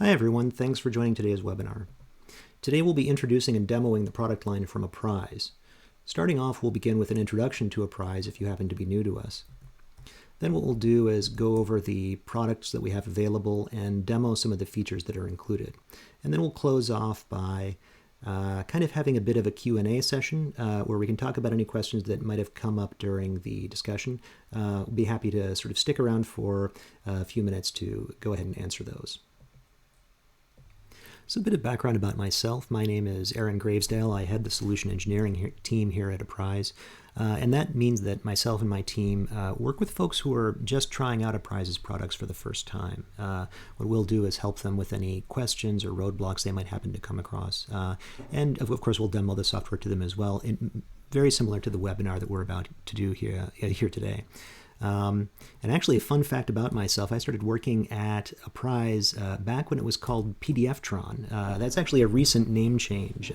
Hi everyone, thanks for joining today's webinar. Today we'll be introducing and demoing the product line from Apprise. Starting off, we'll begin with an introduction to Apprise if you happen to be new to us. Then what we'll do is go over the products that we have available and demo some of the features that are included. And then we'll close off by kind of having a bit of a Q&A session where we can talk about any questions that might have come up during the discussion. We'll be happy to sort of stick around for a few minutes to go ahead and answer those. So a bit of background about myself. My name is Aaron Gravesdale. I head the solution engineering team here at Apprise. And that means that myself and my team work with folks who are just trying out Apprise's products for the first time. What we'll do is help them with any questions or roadblocks they might happen to come across. And of course, we'll demo the software to them as well, very similar to the webinar that we're about to do here today. And actually, a fun fact about myself, I started working at Apprise back when it was called PDFtron. That's actually a recent name change.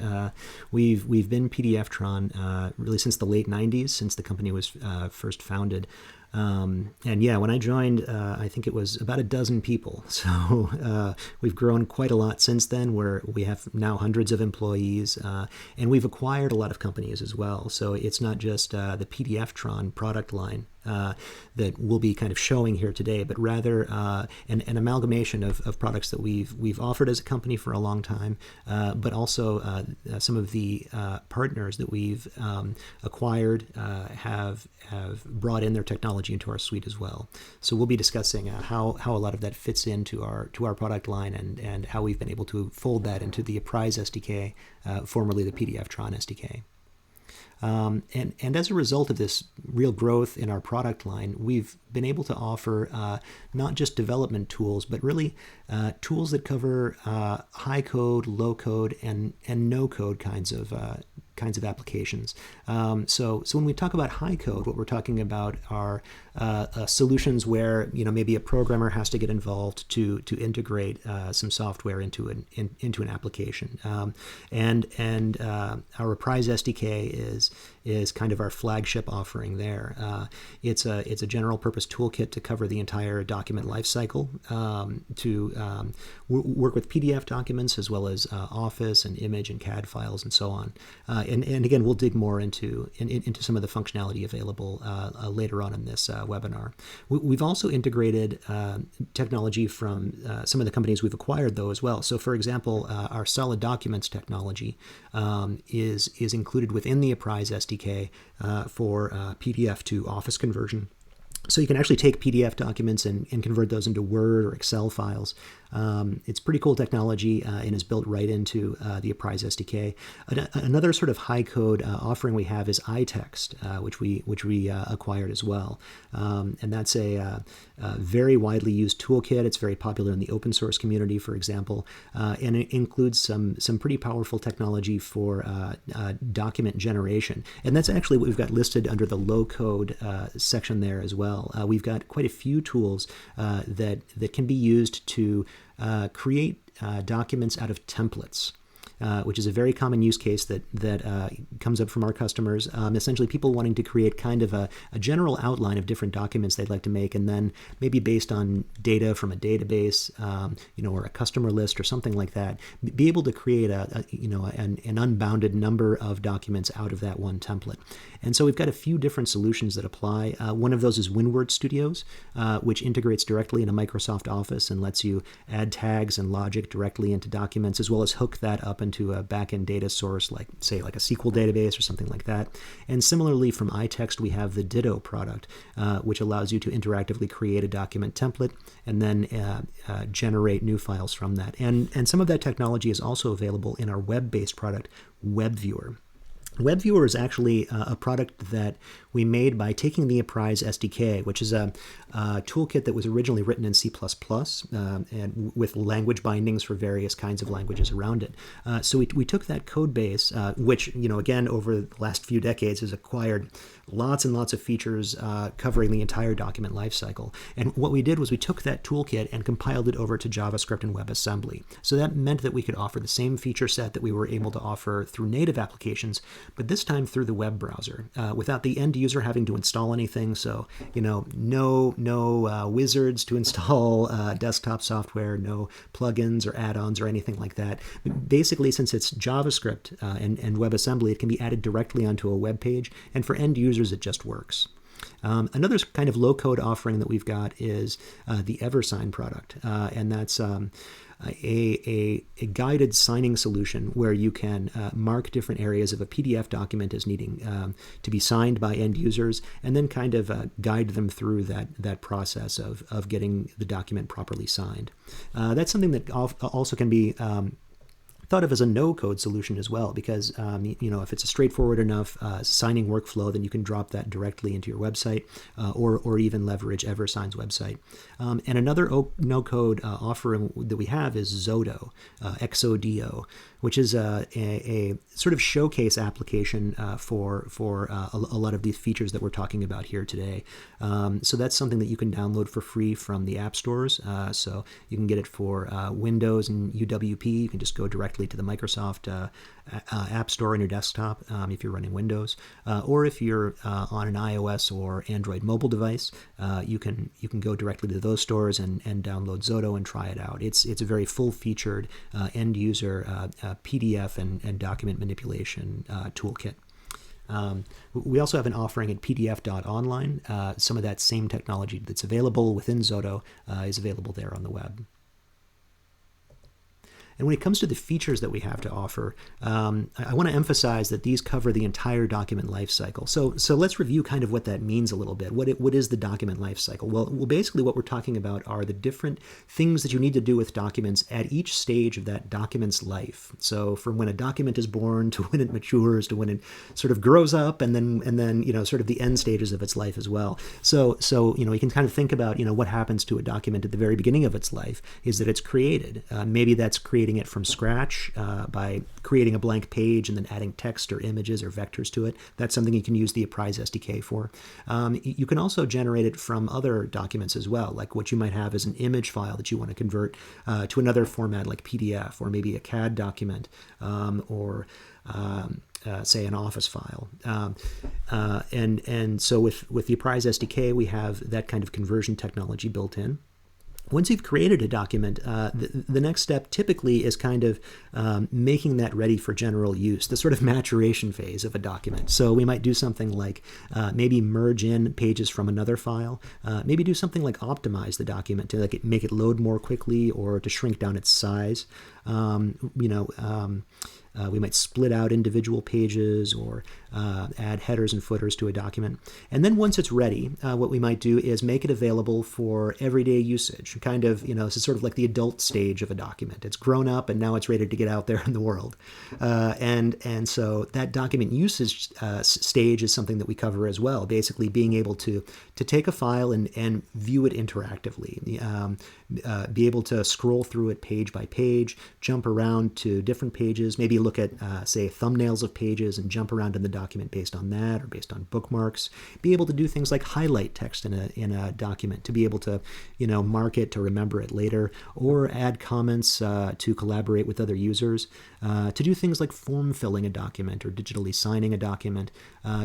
We've been PDFtron really since the late 90s, since the company was first founded. And yeah, when I joined, I think it was about a dozen people. So we've grown quite a lot since then, where we have now hundreds of employees, and we've acquired a lot of companies as well. So it's not just the PDFtron product line that we'll be kind of showing here today, but rather an amalgamation of products that we've offered as a company for a long time, but also some of the partners that we've acquired have brought in their technology into our suite as well. So we'll be discussing how a lot of that fits into our product line and how we've been able to fold that into the Apprise SDK, formerly the PDFtron SDK. And as a result of this real growth in our product line, we've been able to offer not just development tools, but really tools that cover high code, low code, and no code kinds of applications. So when we talk about high code, what we're talking about are solutions where maybe a programmer has to get involved to integrate some software into an application. And our Apprise SDK is kind of our flagship offering there. It's a general purpose toolkit to cover the entire document lifecycle, to work with PDF documents as well as Office and image and CAD files and so on. And again, we'll dig more into some of the functionality available later on in this webinar. We've also integrated technology from some of the companies we've acquired, though, as well. So, for example, our solid documents technology is included within the Apprise SDK for PDF to Office conversion. So you can actually take PDF documents and convert those into Word or Excel files. It's pretty cool technology and is built right into the Apprise SDK. Another sort of high code offering we have is iText, which we acquired as well. And that's a very widely used toolkit. It's very popular in the open source community, for example, and it includes some pretty powerful technology for document generation. And that's actually what we've got listed under the low code section there as well. We've got quite a few tools that can be used to create documents out of templates. Which is a very common use case that comes up from our customers. Essentially, people wanting to create kind of a general outline of different documents they'd like to make, and then maybe based on data from a database, or a customer list or something like that, be able to create an unbounded number of documents out of that one template. And so we've got a few different solutions that apply. One of those is WinWord Studios, which integrates directly into Microsoft Office and lets you add tags and logic directly into documents, as well as hook that up into a backend data source, like a SQL database or something like that. And similarly, from iText, we have the Ditto product, which allows you to interactively create a document template and then generate new files from that. And some of that technology is also available in our web-based product, WebViewer. WebViewer is actually a product that we made by taking the Apprise SDK, which is a toolkit that was originally written in C++, and with language bindings for various kinds of languages around it. So we took that code base, which, again, over the last few decades has acquired lots and lots of features covering the entire document lifecycle. And what we did was we took that toolkit and compiled it over to JavaScript and WebAssembly. So that meant that we could offer the same feature set that we were able to offer through native applications, but this time through the web browser, without the end user having to install anything. So, no wizards to install desktop software, no plugins or add-ons or anything like that. Basically, since it's JavaScript and WebAssembly, it can be added directly onto a web page, and for end users, it just works. Another kind of low-code offering that we've got is the EverSign product, and that's a guided signing solution where you can mark different areas of a PDF document as needing to be signed by end users, and then kind of guide them through that process of getting the document properly signed. That's something that also can be thought of as a no-code solution as well, because if it's a straightforward enough signing workflow, then you can drop that directly into your website, or even leverage EverSign's website. And another no-code offering that we have is Xodo, XODO, which is a sort of showcase application for a lot of these features that we're talking about here today. So that's something that you can download for free from the app stores. So you can get it for Windows and UWP. You can just go directly to the Microsoft App Store on your desktop if you're running Windows, or if you're on an iOS or Android mobile device, you can go directly to those stores and download Xodo and try it out. It's a very full-featured end user PDF and document manipulation toolkit. We also have an offering at pdf.online. Some of that same technology that's available within Xodo is available there on the web. And when it comes to the features that we have to offer, I want to emphasize that these cover the entire document lifecycle. So let's review kind of what that means a little bit. What is the document lifecycle? Well, basically what we're talking about are the different things that you need to do with documents at each stage of that document's life. So from when a document is born to when it matures to when it sort of grows up, and then sort of the end stages of its life as well. So you can kind of think about what happens to a document at the very beginning of its life is that it's created. Maybe that's creating it from scratch by creating a blank page and then adding text or images or vectors to it. That's something you can use the Apprise SDK for. You can also generate it from other documents as well, like what you might have as an image file that you want to convert to another format like PDF, or maybe a CAD document, or say an Office file. And so with the Apprise SDK, we have that kind of conversion technology built in. Once you've created a document, the next step typically is kind of making that ready for general use, the sort of maturation phase of a document. So we might do something like maybe merge in pages from another file, maybe do something like optimize the document to make it load more quickly, or to shrink down its size. We might split out individual pages, or add headers and footers to a document. And then once it's ready, what we might do is make it available for everyday usage. Kind of, this is sort of like the adult stage of a document. It's grown up and now it's ready to get out there in the world. And so that document usage stage is something that we cover as well. Basically being able to take a file and view it interactively. Be able to scroll through it page by page, jump around to different pages, maybe look at, say, thumbnails of pages and jump around in the document based on that, or based on bookmarks. Be able to do things like highlight text in a document to be able to, mark it to remember it later, or add comments to collaborate with other users, to do things like form filling a document or digitally signing a document,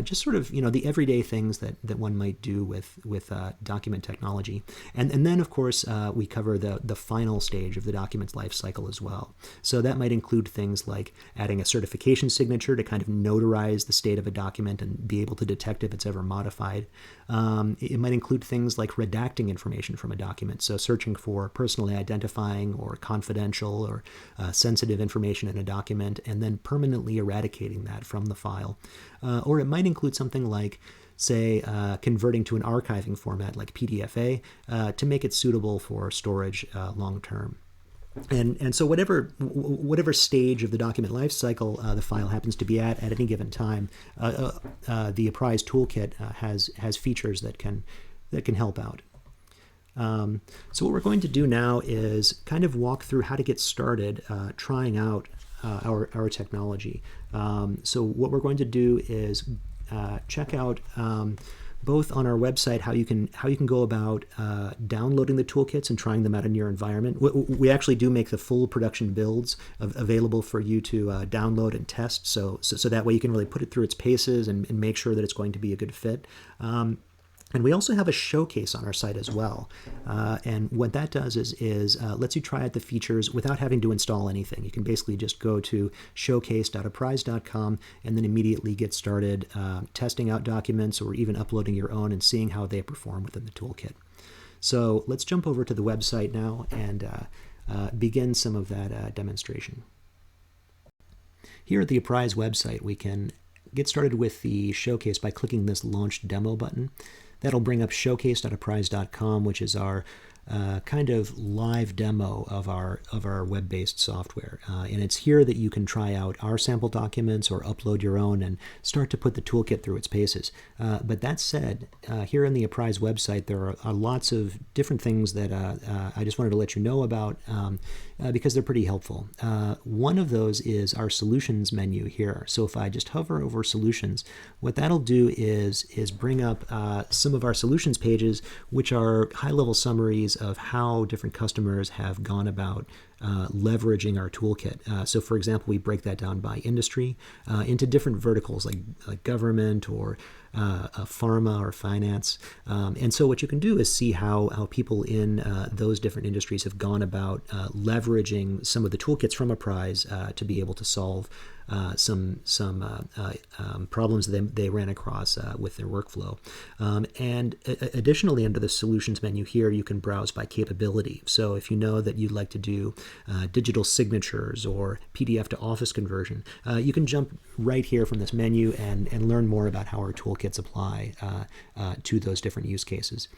just sort of, the everyday things that one might do with document technology. And then, of course, we cover the final stage of the document's life cycle as well. So that might include things like adding a certification signature to kind of notarize the state of a document and be able to detect if it's ever modified. It might include things like redacting information from a document, so searching for personally identifying or confidential or sensitive information in a document, and then permanently eradicating that from the file. Or it might include something like, say, converting to an archiving format like PDFA to make it suitable for storage long term. And so whatever stage of the document lifecycle the file happens to be at any given time, the Apprise toolkit has features that can help out. So what we're going to do now is kind of walk through how to get started trying out our technology. So what we're going to do is check out both on our website how you can go about downloading the toolkits and trying them out in your environment. We actually do make the full production builds available for you to download and test, so that way you can really put it through its paces and make sure that it's going to be a good fit. And we also have a showcase on our site as well. And what that does is lets you try out the features without having to install anything. You can basically just go to showcase.apprise.com and then immediately get started testing out documents or even uploading your own and seeing how they perform within the toolkit. So let's jump over to the website now and begin some of that demonstration. Here at the Apprise website, we can get started with the showcase by clicking this Launch Demo button. That'll bring up showcase.apprise.com, which is our kind of live demo of our web-based software. And it's here that you can try out our sample documents or upload your own and start to put the toolkit through its paces. But that said, here on the Apprise website, there are lots of different things that I just wanted to let you know about because they're pretty helpful. One of those is our solutions menu here. So if I just hover over solutions, what that'll do is bring up some of our solutions pages, which are high-level summaries of how different customers have gone about leveraging our toolkit. So for example, we break that down by industry into different verticals like government or pharma or finance. And so what you can do is see how people in those different industries have gone about leveraging some of the toolkits from Apprise to be able to solve some problems they ran across with their workflow. And additionally, under the solutions menu here, you can browse by capability. So if you know that you'd like to do digital signatures or PDF to Office conversion, you can jump right here from this menu and learn more about how our toolkits apply to those different use cases.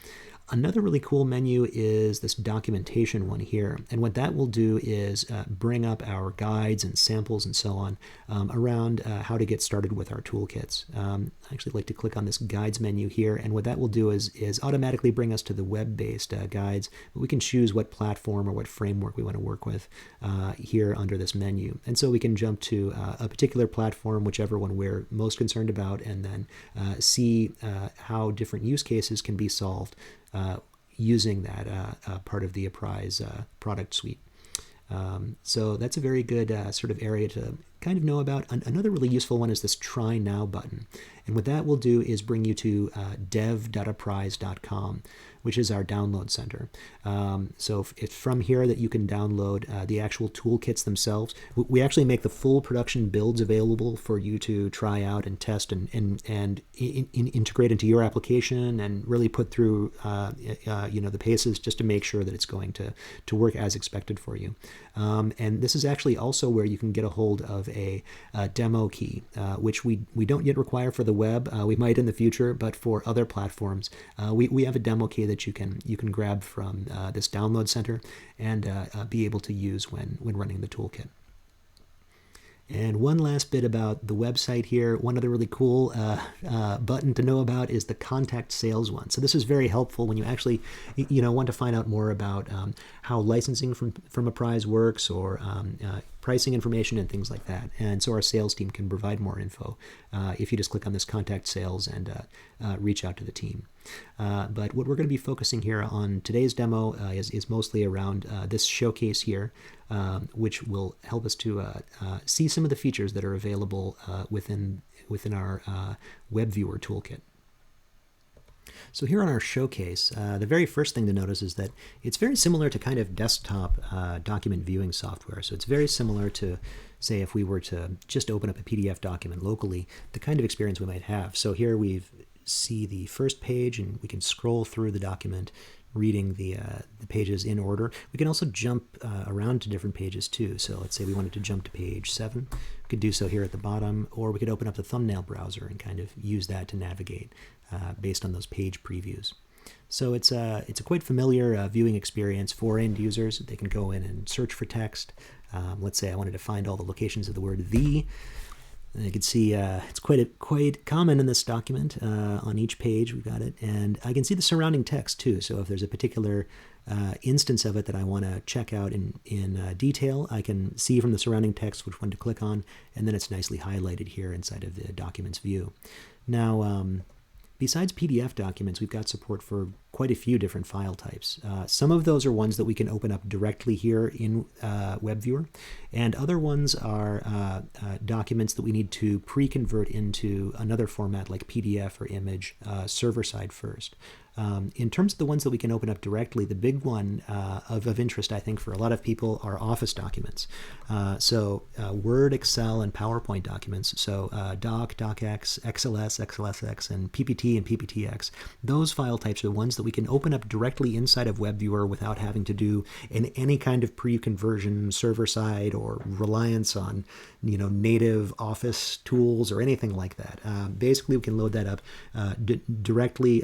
Another really cool menu is this documentation one here. And what that will do is bring up our guides and samples and so on around how to get started with our toolkits. I actually like to click on this guides menu here. And what that will do is automatically bring us to the web-based guides. But we can choose what platform or what framework we want to work with here under this menu. And so we can jump to a particular platform, whichever one we're most concerned about, and then see how different use cases can be solved using that part of the Apprise product suite. So that's a very good sort of area to kind of know about. Another really useful one is this Try Now button. And what that will do is bring you to dev.apprise.com, which is our download center. So it's from here that you can download the actual toolkits themselves. We actually make the full production builds available for you to try out and test and integrate into your application and really put through the paces just to make sure that it's going to work as expected for you. And this is actually also where you can get a hold of a demo key, which we don't yet require for the web. We might in the future, but for other platforms, we have a demo key that you can grab from this download center and be able to use when running the toolkit. And one last bit about the website here. One other really cool button to know about is the contact sales one. So this is very helpful when you actually want to find out more about how licensing from Apprise works or pricing information and things like that. And so our sales team can provide more info if you just click on this contact sales and reach out to the team. But what we're going to be focusing here on today's demo is mostly around this showcase here, which will help us to see some of the features that are available within our web viewer toolkit. So here on our showcase, the very first thing to notice is that it's very similar to kind of desktop document viewing software. So it's very similar to, say, if we were to just open up a PDF document locally, the kind of experience we might have. So here we see the first page, and we can scroll through the document, reading the pages in order. We can also jump around to different pages too. So let's say we wanted to jump to page 7. We could do so here at the bottom, or we could open up the thumbnail browser and kind of use that to navigate based on those page previews. So it's a quite familiar viewing experience for end users. They can go in and search for text. Let's say I wanted to find all the locations of the word "the." And you can see it's quite common in this document. On each page we've got it, and I can see the surrounding text too. So if there's a particular instance of it that I want to check out in detail, I can see from the surrounding text which one to click on, and then it's nicely highlighted here inside of the document's view. Now, Besides PDF documents, we've got support for quite a few different file types. Some of those are ones that we can open up directly here in WebViewer, and other ones are documents that we need to pre-convert into another format like PDF or image server-side first. In terms of the ones that we can open up directly, the big one of interest, I think, for a lot of people are Office documents. Word, Excel, and PowerPoint documents. So Doc, DocX, XLS, XLSX, and PPT and PPTX. Those file types are the ones that we can open up directly inside of WebViewer without having to do any kind of pre-conversion server-side or reliance on native Office tools or anything like that. Basically, we can load that up directly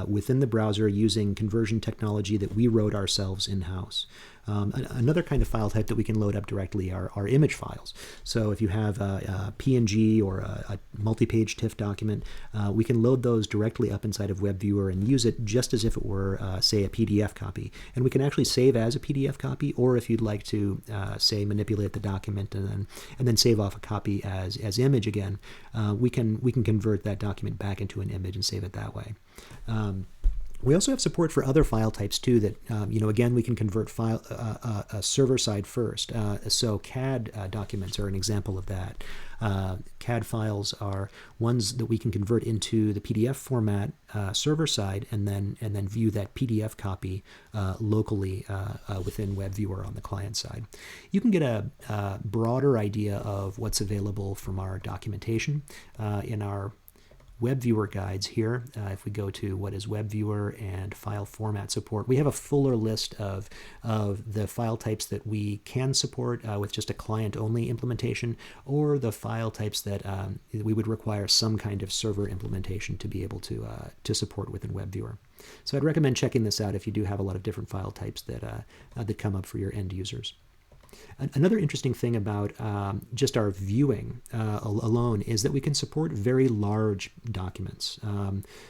within the browser using conversion technology that we wrote ourselves in-house. Another kind of file type that we can load up directly are image files. So if you have a PNG or a multi-page TIFF document, we can load those directly up inside of WebViewer and use it just as if it were, say, a PDF copy. And we can actually save as a PDF copy, or if you'd like to, say, manipulate the document and then save off a copy as image again, we can convert that document back into an image and save it that way. We also have support for other file types too that, again, we can convert file server side first. So CAD documents are an example of that. CAD files are ones that we can convert into the PDF format server side and then view that PDF copy locally within WebViewer on the client side. You can get a broader idea of what's available from our documentation in our WebViewer guides here. If we go to what is WebViewer and file format support, we have a fuller list of the file types that we can support with just a client-only implementation, or the file types that we would require some kind of server implementation to be able to support within WebViewer. So I'd recommend checking this out if you do have a lot of different file types that come up for your end users. Another interesting thing about just our viewing alone is that we can support very large documents.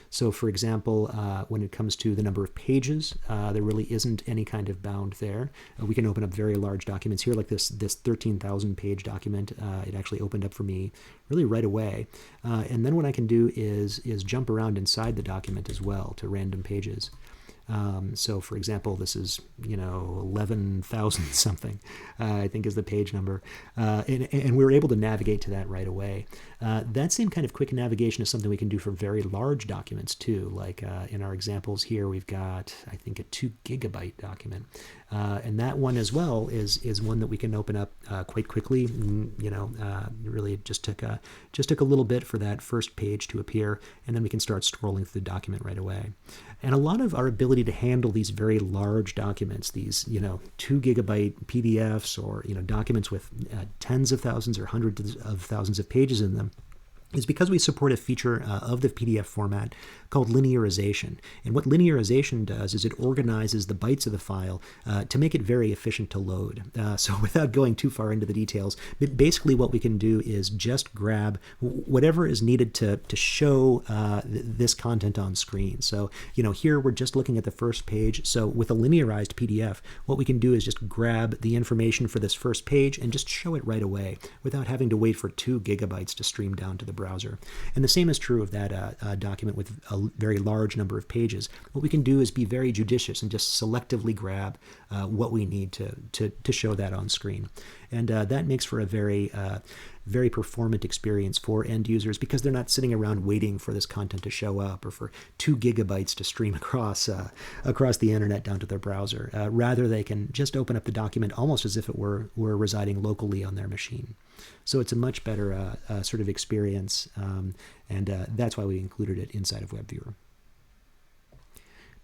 So for example, when it comes to the number of pages, there really isn't any kind of bound there. We can open up very large documents here, like this 13,000 page document. It actually opened up for me really right away. And then what I can do is jump around inside the document as well to random pages. So for example, this is, 11,000 something, I think is the page number. And we were able to navigate to that right away. That same kind of quick navigation is something we can do for very large documents too. Like in our examples here, we've got, I think, a 2 gigabyte document. And that one as well is one that we can open up quite quickly. Really it just took a little bit for that first page to appear, and then we can start scrolling through the document right away. And a lot of our ability to handle these very large documents, these 2 gigabyte PDFs or documents with tens of thousands or hundreds of thousands of pages in them, is because we support a feature of the PDF format called linearization. And what linearization does is it organizes the bytes of the file to make it very efficient to load. So without going too far into the details, basically what we can do is just grab whatever is needed to show this content on screen. So here we're just looking at the first page. So with a linearized PDF, what we can do is just grab the information for this first page and just show it right away without having to wait for 2 gigabytes to stream down to the browser. And the same is true of that document with a very large number of pages. What we can do is be very judicious and just selectively grab what we need to show that on screen. And that makes for a very performant experience for end users because they're not sitting around waiting for this content to show up or for 2 gigabytes to stream across the internet down to their browser. Rather, they can just open up the document almost as if it were residing locally on their machine. So it's a much better sort of experience, and that's why we included it inside of WebViewer.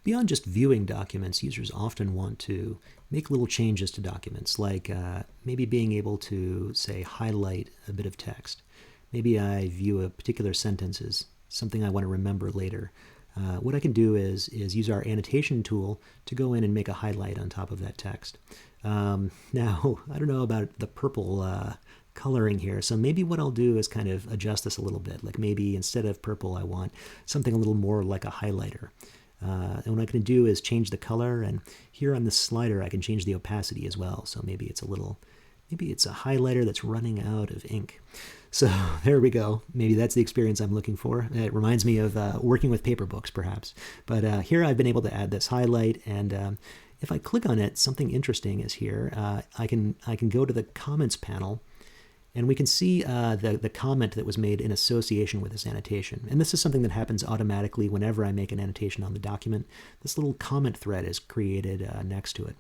Beyond just viewing documents, users often want to make little changes to documents, like maybe being able to, say, highlight a bit of text. Maybe I view a particular sentence as something I want to remember later. What I can do is use our annotation tool to go in and make a highlight on top of that text. Now, I don't know about the purple coloring here, so maybe what I'll do is kind of adjust this a little bit. Like maybe instead of purple, I want something a little more like a highlighter. And what I can do is change the color, and here on this slider I can change the opacity as well, so maybe it's a little maybe it's a highlighter that's running out of ink. So there we go. Maybe that's the experience I'm looking for. It reminds me of working with paper books, perhaps. But here I've been able to add this highlight, and if I click on it, something interesting is here. I can go to the comments panel, and we can see the comment that was made in association with this annotation. And this is something that happens automatically whenever I make an annotation on the document. This little comment thread is created next to it.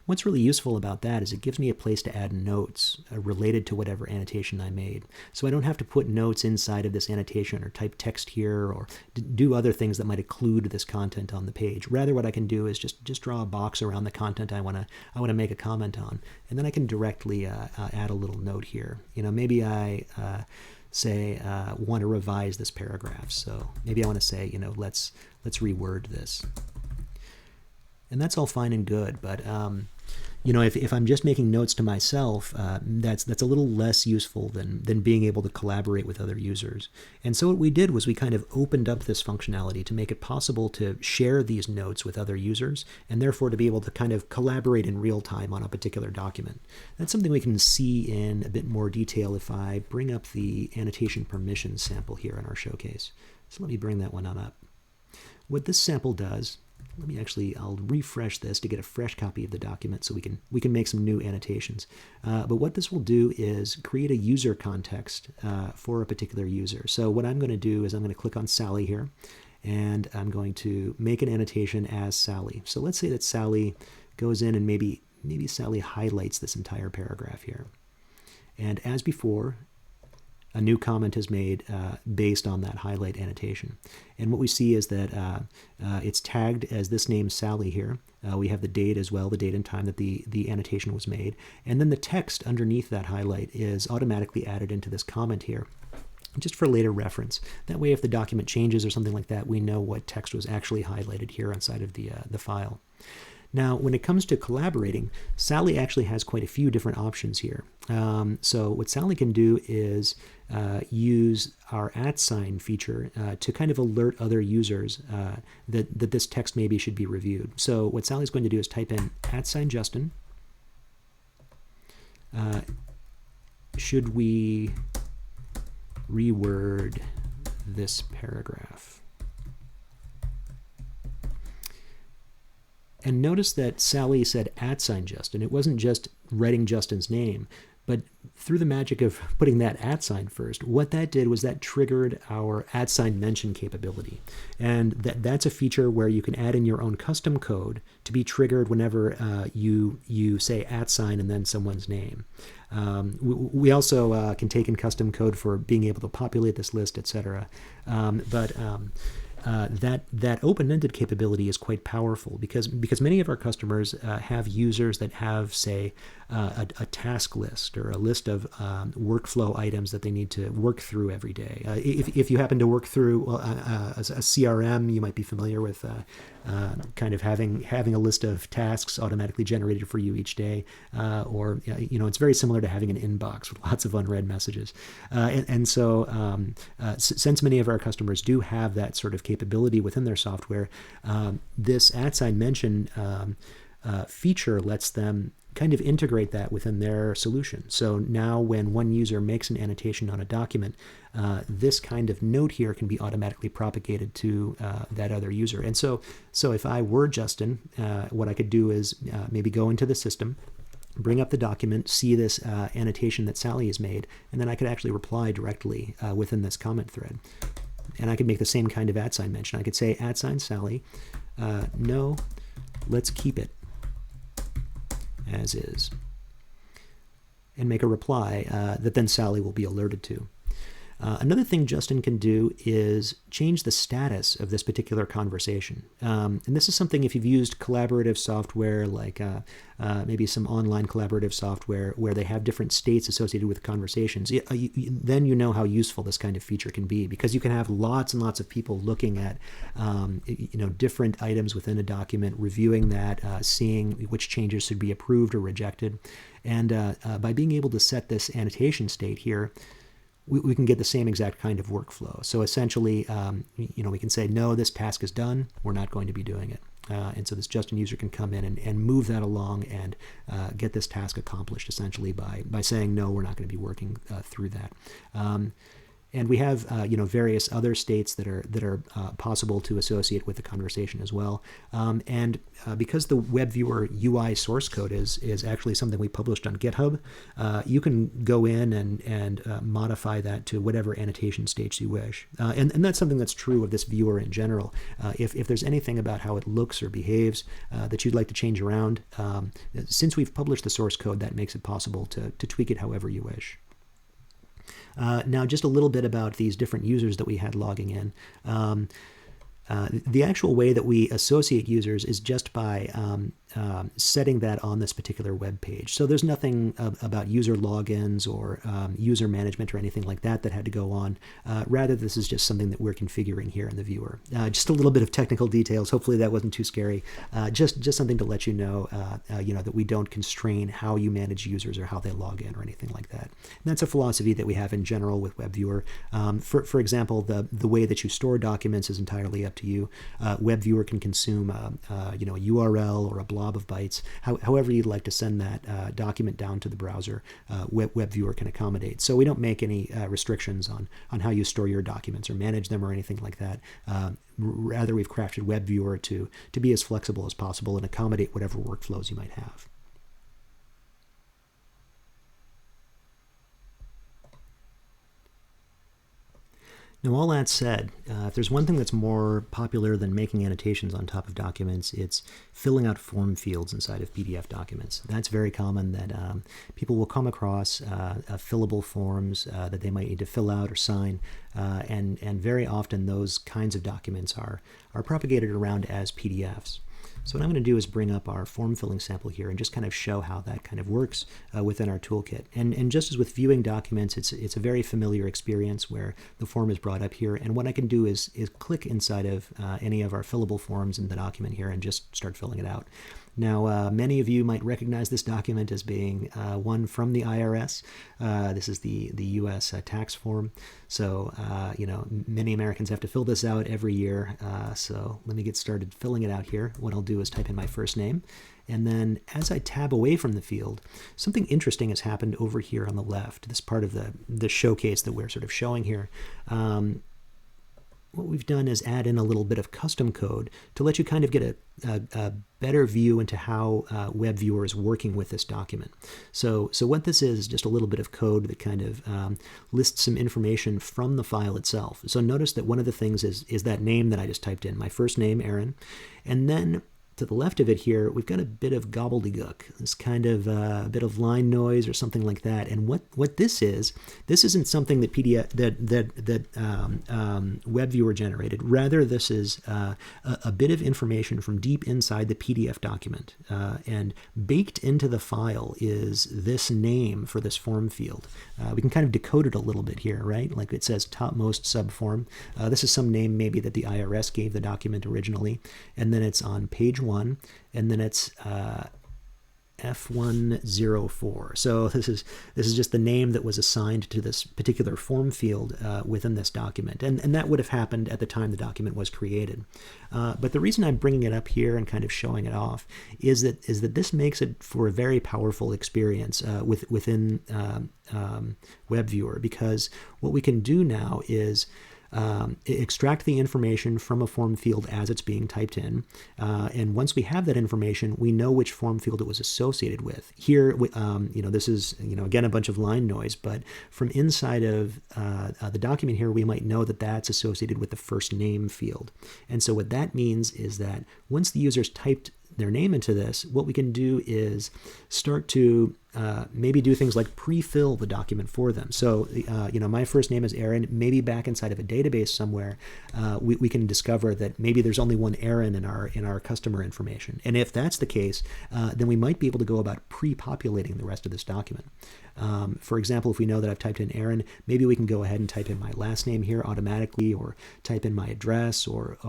What's really useful about that is it gives me a place to add notes related to whatever annotation I made. So I don't have to put notes inside of this annotation or type text here or do other things that might occlude this content on the page. Rather, what I can do is just draw a box around the content I want to make a comment on, and then I can directly add a little note here. Maybe I say want to revise this paragraph. So maybe I want to say, let's reword this. And that's all fine and good, but if I'm just making notes to myself, that's a little less useful than being able to collaborate with other users. And so what we did was we kind of opened up this functionality to make it possible to share these notes with other users, and therefore to be able to kind of collaborate in real time on a particular document. That's something we can see in a bit more detail if I bring up the annotation permissions sample here in our showcase. So let me bring that one on up. What this sample does, I'll refresh this to get a fresh copy of the document so we can make some new annotations. But what this will do is create a user context for a particular user. So what I'm going to do is I'm going to click on Sally here, and I'm going to make an annotation as Sally. So let's say that Sally goes in and maybe Sally highlights this entire paragraph here. And as before, a new comment is made based on that highlight annotation. And what we see is that it's tagged as this name Sally here. We have the date as well, the date and time that the annotation was made. And then the text underneath that highlight is automatically added into this comment here, just for later reference. That way, if the document changes or something like that, we know what text was actually highlighted here inside of the file. Now, when it comes to collaborating, Sally actually has quite a few different options here. So what Sally can do is use our @ feature to kind of alert other users that this text maybe should be reviewed. So what Sally's going to do is type in @Justin. Should we reword this paragraph? And notice that Sally said @Justin. It wasn't just writing Justin's name, but through the magic of putting that @ first, what that did was that triggered our @ mention capability. And that's a feature where you can add in your own custom code to be triggered whenever you say @ and then someone's name. We also can take in custom code for being able to populate this list, etc. That open-ended capability is quite powerful because many of our customers have users that have, say, a task list or a list of workflow items that they need to work through every day. If you happen to work through a CRM, you might be familiar with kind of having a list of tasks automatically generated for you each day, or it's very similar to having an inbox with lots of unread messages. So since many of our customers do have that sort of capability within their software, this @ mention feature lets them kind of integrate that within their solution. So now when one user makes an annotation on a document, this kind of note here can be automatically propagated to that other user. And so if I were Justin, what I could do is maybe go into the system, bring up the document, see this annotation that Sally has made, and then I could actually reply directly within this comment thread. And I could make the same kind of @ mention. I could say @Sally, no, let's keep it as is, and make a reply that then Sally will be alerted to. Another thing Justin can do is change the status of this particular conversation. And this is something if you've used collaborative software, like maybe some online collaborative software where they have different states associated with conversations, then you know how useful this kind of feature can be, because you can have lots and lots of people looking at different items within a document, reviewing that, seeing which changes should be approved or rejected. And by being able to set this annotation state here, we can get the same exact kind of workflow. So essentially, we can say, no, this task is done. We're not going to be doing it. And so this Justin user can come in and move that along and get this task accomplished essentially by saying, no, we're not going to be working through that. And we have various other states that are possible to associate with the conversation as well. And because the WebViewer UI source code is actually something we published on GitHub, you can go in and modify that to whatever annotation states you wish. And that's something that's true of this viewer in general. If there's anything about how it looks or behaves that you'd like to change around, since we've published the source code, that makes it possible to tweak it however you wish. Now, just a little bit about these different users that we had logging in. The actual way that we associate users is just by setting that on this particular web page. So there's nothing about user logins or user management or anything like that had to go on. Rather, this is just something that we're configuring here in the viewer. Just a little bit of technical details. Hopefully that wasn't too scary. Just something to let you know, that we don't constrain how you manage users or how they log in or anything like that. And that's a philosophy that we have in general with WebViewer. For example, the way that you store documents is entirely up to you. WebViewer can consume a URL or a blob of bytes. However you'd like to send that document down to the browser, WebViewer can accommodate. So we don't make any restrictions on how you store your documents or manage them or anything like that. Rather, we've crafted WebViewer to be as flexible as possible and accommodate whatever workflows you might have. Now, all that said, if there's one thing that's more popular than making annotations on top of documents, it's filling out form fields inside of PDF documents. That's very common that people will come across fillable forms that they might need to fill out or sign, and very often those kinds of documents are propagated around as PDFs. So what I'm going to do is bring up our form filling sample here and just kind of show how that kind of works within our toolkit. And just as with viewing documents, it's a very familiar experience where the form is brought up here. And what I can do is click inside of any of our fillable forms in the document here and just start filling it out. Now, many of you might recognize this document as being one from the IRS. This is the U.S. Tax form. So, many Americans have to fill this out every year. So let me get started filling it out here. What I'll do is type in my first name. And then as I tab away from the field, something interesting has happened over here on the left, this part of the showcase that we're sort of showing here. What we've done is add in a little bit of custom code to let you kind of get a better view into how WebViewer is working with this document. So what this is just a little bit of code that kind of lists some information from the file itself. So notice that one of the things is that name that I just typed in, my first name, Aaron, and then to the left of it here, we've got a bit of gobbledygook, this kind of a bit of line noise or something like that. And what this isn't something that WebViewer generated. Rather, this is a bit of information from deep inside the PDF document. And baked into the file is this name for this form field. We can kind of decode it a little bit here, right? Like it says topmost subform. This is some name maybe that the IRS gave the document originally. And then it's on page 1, and then it's F104. So this is just the name that was assigned to this particular form field within this document, and that would have happened at the time the document was created. But the reason I'm bringing it up here and kind of showing it off is that this makes it for a very powerful experience within WebViewer, because what we can do now is extract the information from a form field as it's being typed in, and once we have that information, we know which form field it was associated with. Here, this is again a bunch of line noise, but from inside of the document here, we might know that that's associated with the first name field. And so what that means is that once the user's typed their name into this, what we can do is start to maybe do things like pre-fill the document for them. So, my first name is Aaron. Maybe back inside of a database somewhere, we can discover that maybe there's only one Aaron in our customer information. And if that's the case, then we might be able to go about pre-populating the rest of this document. For example, if we know that I've typed in Aaron, maybe we can go ahead and type in my last name here automatically, or type in my address, or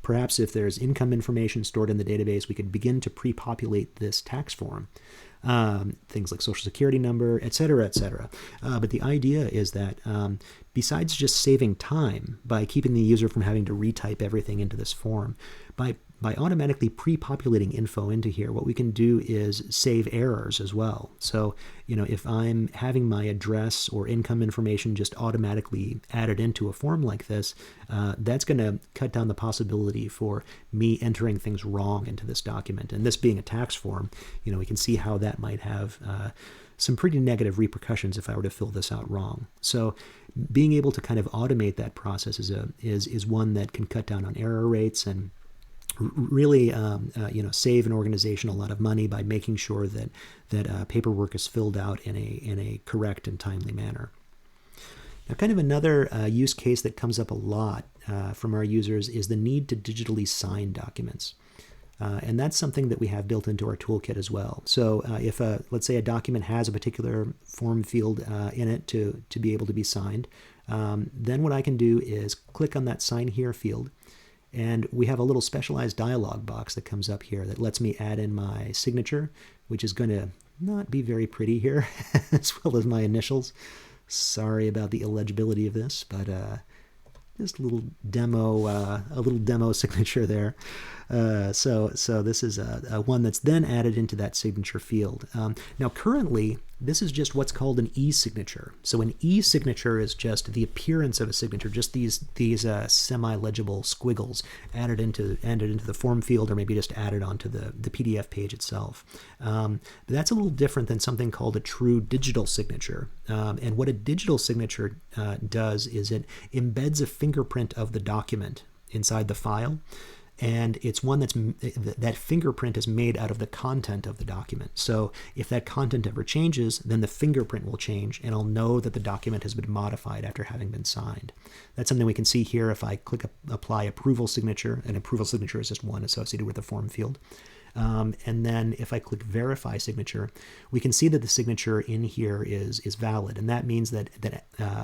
perhaps if there's income information stored in the database, we could begin to pre-populate this tax form. Things like social security number, et cetera, et cetera. But the idea is that besides just saving time by keeping the user from having to retype everything into this form, by by automatically pre-populating info into here, what we can do is save errors as well. So, if I'm having my address or income information just automatically added into a form like this, that's going to cut down the possibility for me entering things wrong into this document. And this being a tax form, we can see how that might have some pretty negative repercussions if I were to fill this out wrong. So being able to kind of automate that process is one that can cut down on error rates and really save an organization a lot of money by making sure that paperwork is filled out in a correct and timely manner. Now, kind of another use case that comes up a lot from our users is the need to digitally sign documents. And that's something that we have built into our toolkit as well. So if, let's say, a document has a particular form field in it to be able to be signed, then what I can do is click on that Sign Here field. And we have a little specialized dialog box that comes up here that lets me add in my signature, which is going to not be very pretty here, as well as my initials. Sorry about the illegibility of this, but just a little demo signature there. So this is a one that's then added into that signature field. Now currently, this is just what's called an e-signature. So an e-signature is just the appearance of a signature, just these semi-legible squiggles added into the form field, or maybe just added onto the PDF page itself. But that's a little different than something called a true digital signature. And what a digital signature does is it embeds a fingerprint of the document inside the file. And it's one that fingerprint is made out of the content of the document. So if that content ever changes, then the fingerprint will change, and I'll know that the document has been modified after having been signed. That's something we can see here if I click Apply Approval Signature. An approval signature is just one associated with the form field. And then if I click Verify Signature, we can see that the signature in here is valid. And that means that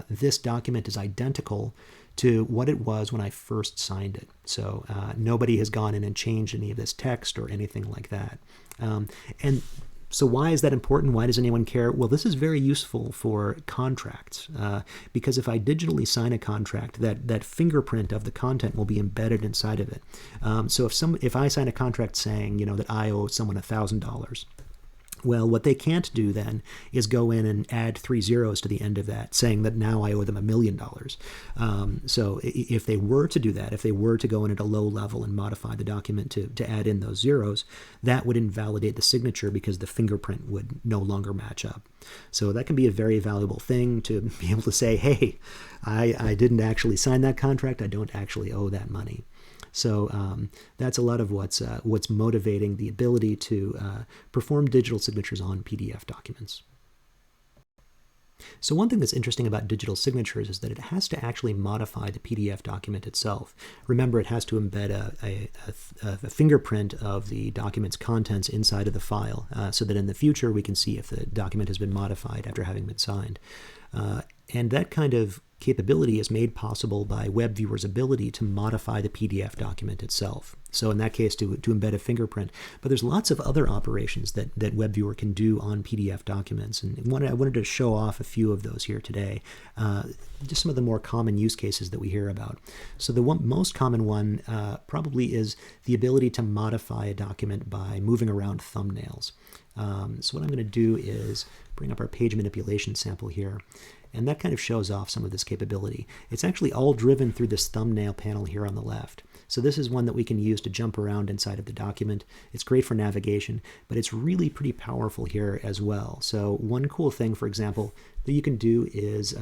this document is identical to what it was when I first signed it. So nobody has gone in and changed any of this text or anything like that. And so why is that important? Why does anyone care? Well, this is very useful for contracts because if I digitally sign a contract, that fingerprint of the content will be embedded inside of it. So if I sign a contract saying that I owe someone $1,000, well, what they can't do then is go in and add 3 zeros to the end of that, saying that now I owe them $1 million. So if they were to do that, if they were to go in at a low level and modify the document to add in those zeros, that would invalidate the signature because the fingerprint would no longer match up. So that can be a very valuable thing to be able to say, hey, I didn't actually sign that contract. I don't actually owe that money. So that's a lot of what's motivating the ability to perform digital signatures on PDF documents. So one thing that's interesting about digital signatures is that it has to actually modify the PDF document itself. Remember, it has to embed a fingerprint of the document's contents inside of the file so that in the future we can see if the document has been modified after having been signed. And that kind of capability is made possible by WebViewer's ability to modify the PDF document itself. So in that case, to embed a fingerprint. But there's lots of other operations that WebViewer can do on PDF documents. And I wanted to show off a few of those here today. Just some of the more common use cases that we hear about. So the most common one probably is the ability to modify a document by moving around thumbnails. So what I'm going to do is bring up our page manipulation sample here. And that kind of shows off some of this capability. It's actually all driven through this thumbnail panel here on the left. So this is one that we can use to jump around inside of the document. It's great for navigation, but it's really pretty powerful here as well. So one cool thing, for example, that you can do is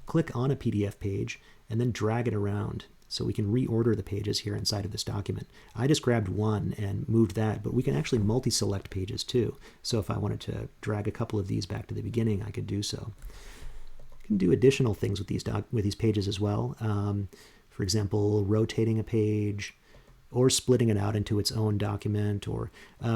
click on a PDF page and then drag it around. So we can reorder the pages here inside of this document. I just grabbed one and moved that, but we can actually multi-select pages too. So if I wanted to drag a couple of these back to the beginning, I could do so. Can do additional things with these pages as well. For example, rotating a page or splitting it out into its own document, or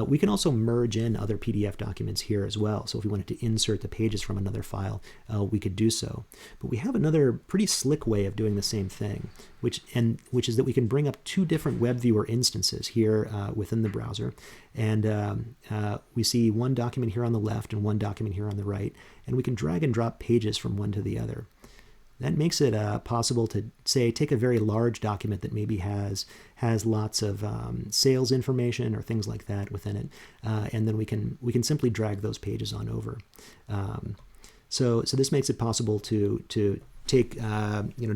we can also merge in other PDF documents here as well. So if we wanted to insert the pages from another file, we could do so. But we have another pretty slick way of doing the same thing, which is that we can bring up two different WebViewer instances here within the browser. And we see one document here on the left and one document here on the right, and we can drag and drop pages from one to the other. That makes it possible to, say, take a very large document that maybe has lots of sales information or things like that within it, and then we can simply drag those pages on over. So this makes it possible to take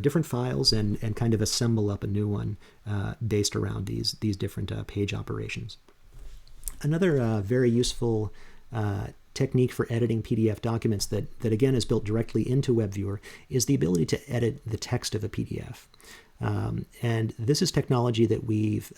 different files and kind of assemble up a new one based around these different page operations. Another very useful technique for editing PDF documents that again is built directly into WebViewer is the ability to edit the text of a PDF. And this is technology that we've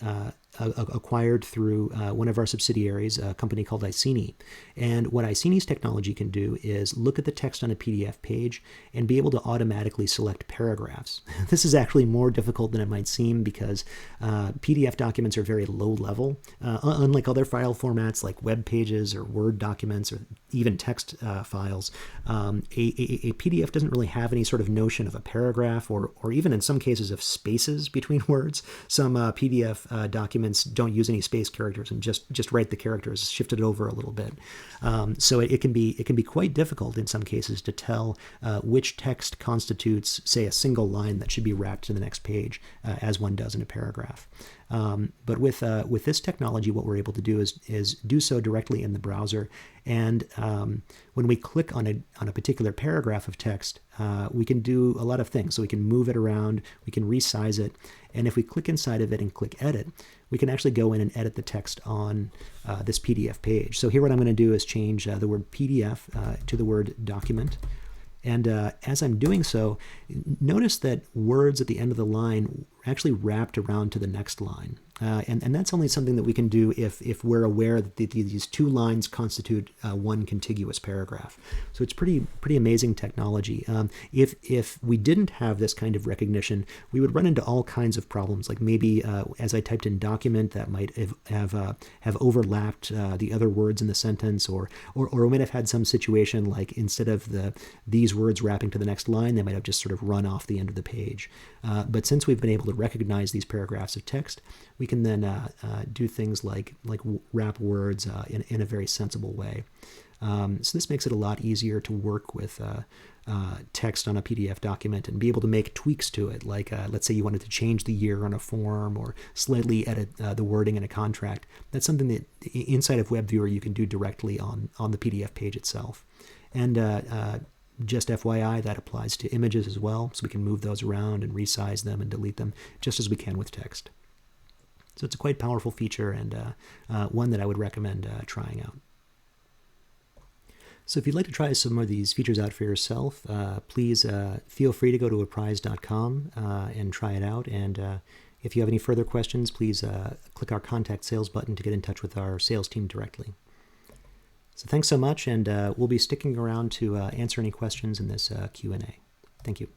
acquired through one of our subsidiaries, a company called Iceni. And what Iceni's technology can do is look at the text on a PDF page and be able to automatically select paragraphs. This is actually more difficult than it might seem because PDF documents are very low level. Unlike other file formats like web pages or Word documents or even text files, a PDF doesn't really have any sort of notion of a paragraph or even in some cases of spaces between words. Some PDF documents don't use any space characters and just write the characters, shift it over a little bit. So it can be quite difficult in some cases to tell which text constitutes, say, a single line that should be wrapped to the next page, as one does in a paragraph. But with this technology, what we're able to do is do so directly in the browser. And when we click on a particular paragraph of text, we can do a lot of things. So we can move it around, we can resize it, and if we click inside of it and click Edit, we can actually go in and edit the text on this PDF page. So here what I'm going to do is change the word PDF to the word document. And as I'm doing so, notice that words at the end of the line are actually wrapped around to the next line. And that's only something that we can do if we're aware that these two lines constitute one contiguous paragraph. So it's pretty amazing technology. If we didn't have this kind of recognition, we would run into all kinds of problems. Like maybe as I typed in document, that might have overlapped the other words in the sentence, or we might have had some situation like instead of these words wrapping to the next line, they might have just sort of run off the end of the page. But since we've been able to recognize these paragraphs of text, we can then do things like wrap words in a very sensible way. So this makes it a lot easier to work with text on a PDF document and be able to make tweaks to it. Like let's say you wanted to change the year on a form or slightly edit the wording in a contract. That's something that inside of WebViewer you can do directly on the PDF page itself. And just FYI, that applies to images as well, so we can move those around and resize them and delete them just as we can with text. So it's a quite powerful feature and one that I would recommend trying out. So if you'd like to try some of these features out for yourself, please feel free to go to apprise.com and try it out. And if you have any further questions, please click our Contact Sales button to get in touch with our sales team directly. So thanks so much, and we'll be sticking around to answer any questions in this Q&A. Thank you.